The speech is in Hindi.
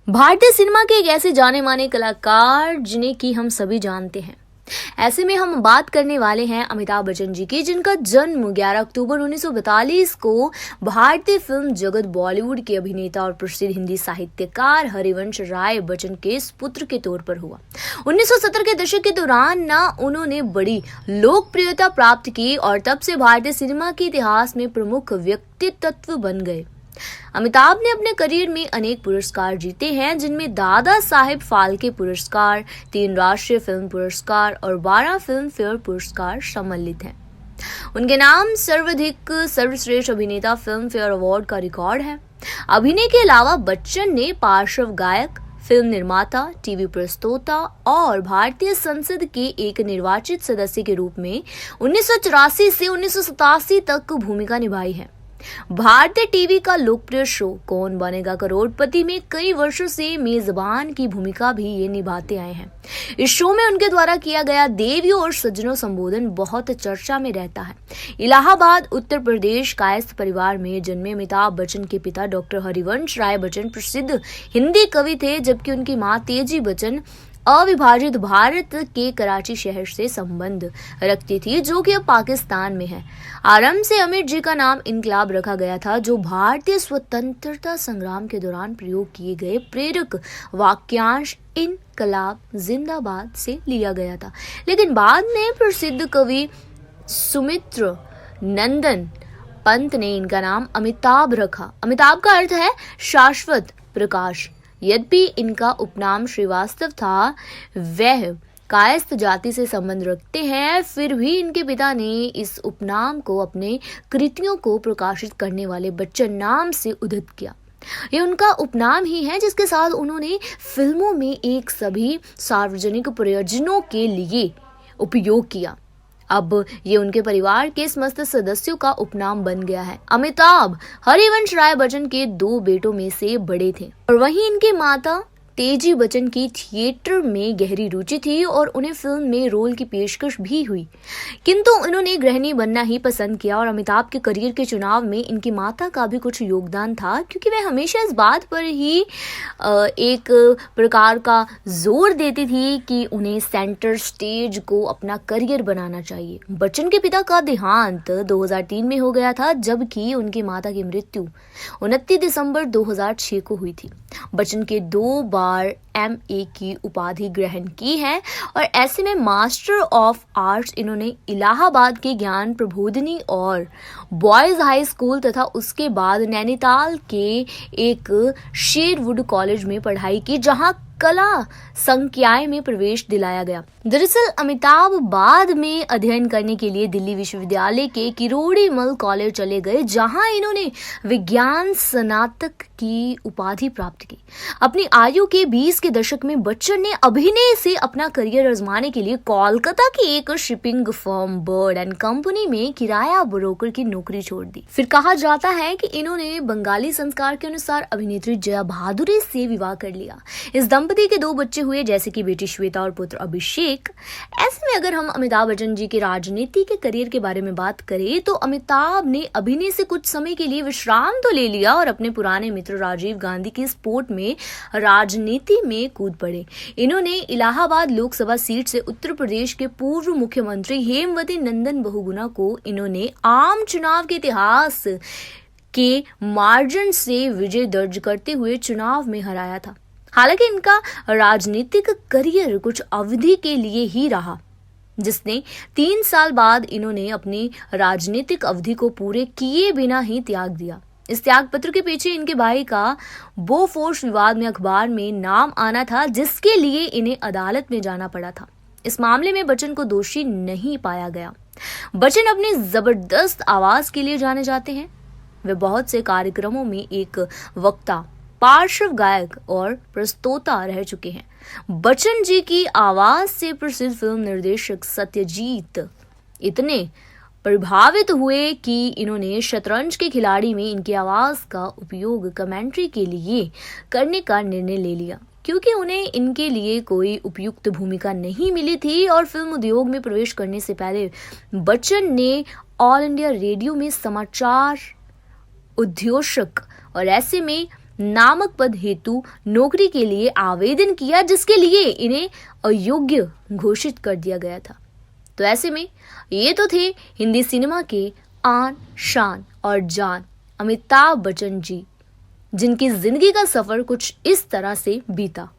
भारतीय सिनेमा के एक ऐसे जाने माने कलाकार जिन्हें कि हम सभी जानते हैं। ऐसे में हम बात करने वाले हैं अमिताभ बच्चन जी की, जिनका जन्म 11 अक्टूबर 1942 को भारतीय फिल्म जगत बॉलीवुड के अभिनेता और प्रसिद्ध हिंदी साहित्यकार हरिवंश राय बच्चन के पुत्र के तौर पर हुआ। 1970 के दशक के दौरान उन्होंने बड़ी लोकप्रियता प्राप्त की और तब से भारतीय सिनेमा के इतिहास में प्रमुख व्यक्तित्व बन गए। अमिताभ ने अपने करियर में अनेक पुरस्कार जीते हैं, जिनमें दादा साहेब फाल्के पुरस्कार, 3 राष्ट्रीय फिल्म पुरस्कार और 12 फिल्म फेयर पुरस्कार सम्मिलित हैं। उनके नाम सर्वाधिक सर्वश्रेष्ठ अभिनेता फिल्म फेयर अवार्ड का रिकॉर्ड है। अभिनय के अलावा बच्चन ने पार्श्व गायक, फिल्म निर्माता, टीवी प्रस्तोता और भारतीय संसद के एक निर्वाचित सदस्य के रूप में 1984 से 1987 तक भूमिका निभाई है। भारतीय टीवी का लोकप्रिय शो कौन बनेगा करोड़पति में कई वर्षों से मेजबान की भूमिका भी ये निभाते आए हैं। इस शो में उनके द्वारा किया गया देवियों और सज्जनों संबोधन बहुत चर्चा में रहता है। इलाहाबाद, उत्तर प्रदेश कायस्थ परिवार में जन्मे अमिताभ बच्चन के पिता डॉक्टर हरिवंश राय बच्चन प्रसिद्ध हिंदी कवि थे, जबकि उनकी मां तेजी बच्चन अविभाजित भारत के कराची शहर से संबंध रखती थी, जो कि अब पाकिस्तान में है। आरंभ से अमित जी का नाम इनकलाब रखा गया था, जो भारतीय स्वतंत्रता संग्राम के दौरान प्रयोग किए गए प्रेरक वाक्यांश इनकलाब जिंदाबाद से लिया गया था। लेकिन बाद में प्रसिद्ध कवि सुमित्र नंदन पंत ने इनका नाम अमिताभ रखा। अमिताभ का अर्थ है शाश्वत प्रकाश। यद्यपि इनका उपनाम श्रीवास्तव था, वह कायस्थ जाति से संबंध रखते हैं, फिर भी इनके पिता ने इस उपनाम को अपने कृतियों को प्रकाशित करने वाले बच्चन नाम से उद्धृत किया। यह उनका उपनाम ही है जिसके साथ उन्होंने फिल्मों में एक सभी सार्वजनिक प्रयोजनों के लिए उपयोग किया। अब ये उनके परिवार के समस्त सदस्यों का उपनाम बन गया है। अमिताभ हरिवंश राय बच्चन के 2 बेटों में से बड़े थे और वहीं इनकी माता तेजी बच्चन की थिएटर में गहरी रुचि थी और उन्हें फिल्म में रोल की पेशकश भी हुई, किंतु उन्होंने गृहिणी बनना ही पसंद किया। और अमिताभ के करियर के चुनाव में इनकी माता का भी कुछ योगदान था, क्योंकि वह हमेशा इस बात पर ही एक प्रकार का जोर देती थी कि उन्हें सेंटर स्टेज को अपना करियर बनाना चाहिए। बच्चन के पिता का देहांत 2003 में हो गया था, जबकि उनकी माता की मृत्यु 29 दिसंबर 2006 को हुई थी। बच्चन के 2 बार MA की उपाधि ग्रहण की है और ऐसे में मास्टर ऑफ आर्ट्स इन्होंने इलाहाबाद के ज्ञान प्रबोधिनी और बॉयज हाई स्कूल तथा उसके बाद नैनीताल के एक शेरवुड कॉलेज में पढ़ाई की, जहां कला संकाय में प्रवेश दिलाया गया। दरअसल अमिताभ बाद में अध्ययन करने के लिए दिल्ली विश्वविद्यालय के किरोड़ीमल कॉलेज चले गए, जहां इन्होंने विज्ञान स्नातक की उपाधि प्राप्त की। अपनी आयु के 20 के दशक में बच्चन ने अभिनय से अपना करियर आजमाने के लिए कोलकाता की एक shipping firm bird and company में किराया ब्रोकर की नौकरी छोड़ दी। फिर कहा जाता है कि इन्होंने बंगाली संस्कार के अनुसार अभिनेत्री जया भादुरी से विवाह कर लिया। इस दंपति के 2 बच्चे हुए, जैसे कि बेटी श्वेता और पुत्र अभिषेक। ऐसे में अगर हम अमिताभ बच्चन जी के राजनीति के करियर के बारे में बात करें तो अमिताभ ने अभिनय से कुछ समय के लिए विश्राम तो ले लिया और अपने पुराने मित्र राजीव गांधी की सपोर्ट में राजनीति में कूद पड़े। इन्होंने इलाहाबाद लोकसभा सीट से उत्तर प्रदेश के पूर्व मुख्यमंत्री हेमवती नंदन बहुगुणा को इन्होंने आम चुनाव के इतिहास के मार्जिन से विजय दर्ज करते हुए चुनाव में हराया था। हालांकि इनका राजनीतिक करियर कुछ अवधि के लिए ही रहा, जिसने 3 साल बाद इन्होंने अपनी राजनीतिक अवधि को पूरे किए बिना ही त्याग दिया। इस त्याग पत्र के पीछे इनके भाई का बोफोर्स विवाद में अखबार में नाम आना था, जिसके लिए इन्हें अदालत में जाना पड़ा था। इस मामले में बच्चन को दोषी नहीं पाया गया। बच्चन अपनी जबरदस्त आवाज के लिए जाने जाते हैं। वे बहुत से कार्यक्रमों में एक वक्ता, पार्श्व गायक और प्रस्तोता रह चुके हैं। बच्चन जी की आवाज से प्रसिद्ध फिल्म निर्देशक सत्यजीत इतने प्रभावित हुए कि इन्होंने शतरंज के खिलाड़ी में इनकी आवाज का उपयोग कमेंट्री के लिए करने का निर्णय ले लिया, क्योंकि उन्हें इनके लिए कोई उपयुक्त भूमिका नहीं मिली थी। और फिल्म उद्योग में प्रवेश करने से पहले बच्चन ने ऑल इंडिया रेडियो में समाचार उद्घोषक और ऐसे में नामक पद हेतु नौकरी के लिए आवेदन किया, जिसके लिए इन्हें अयोग्य घोषित कर दिया गया था। तो ऐसे में ये तो थे हिंदी सिनेमा के आन, शान और जान अमिताभ बच्चन जी, जिनकी जिंदगी का सफर कुछ इस तरह से बीता।